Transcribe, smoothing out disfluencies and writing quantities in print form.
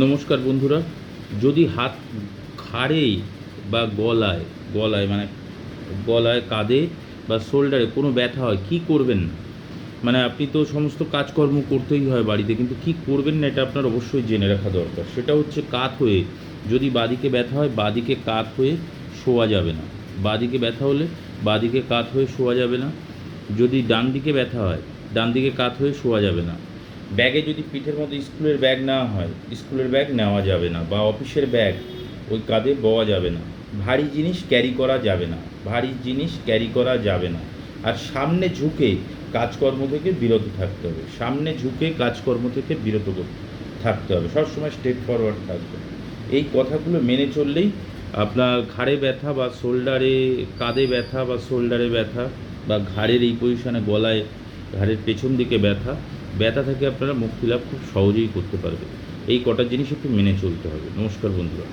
নমস্কার বন্ধুরা। যদি হাত ঘাড়ে বা গলায় গলায় মানে গলায় কাঁধে বা শোল্ডারে কোনো ব্যথা হয়, কি করবেন না? মানে আপনি তো সমস্ত কাজকর্ম করতেই হয় বাড়িতে, কিন্তু কি করবেন না এটা আপনার অবশ্যই জেনে রাখা দরকার। সেটা হচ্ছে কাত হয়ে, যদি বাঁদিকে ব্যথা হয় বাঁদিকে কাত হয়ে শোয়া যাবে না। বাঁদিকে ব্যথা হলে বাঁদিকে কাত হয়ে শোয়া যাবে না। যদি ডান দিকে ব্যথা হয় ডান দিকে কাত হয়ে শোয়া যাবে না। ব্যাগে যদি পিঠের মধ্যে স্কুলের ব্যাগ নেওয়া হয়, স্কুলের ব্যাগ নেওয়া যাবে না, বা অফিসের ব্যাগ ওই কাঁধে বওয়া যাবে না। ভারী জিনিস ক্যারি করা যাবে না, ভারী জিনিস ক্যারি করা যাবে না। আর সামনে ঝুঁকে কাজকর্ম থেকে বিরত থাকতে হবে, সামনে ঝুঁকে কাজকর্ম থেকে বিরত থাকতে হবে, সবসময় স্ট্রেট ফরওয়ার্ড থাকবে। এই কথাগুলো মেনে চললেই আপনার ঘাড়ে ব্যথা বা শোল্ডারে, কাঁধে ব্যথা বা শোল্ডারে ব্যথা, বা ঘাড়ের এই পজিশনে গলায় ঘাড়ের পেছন দিকে ব্যথা ব্যথা থেকে আপনারা মুক্তি লাভ খুব সহজেই করতে পারবেন। এই কটা জিনিস একটু মেনে চলতে হবে। নমস্কার বন্ধুরা।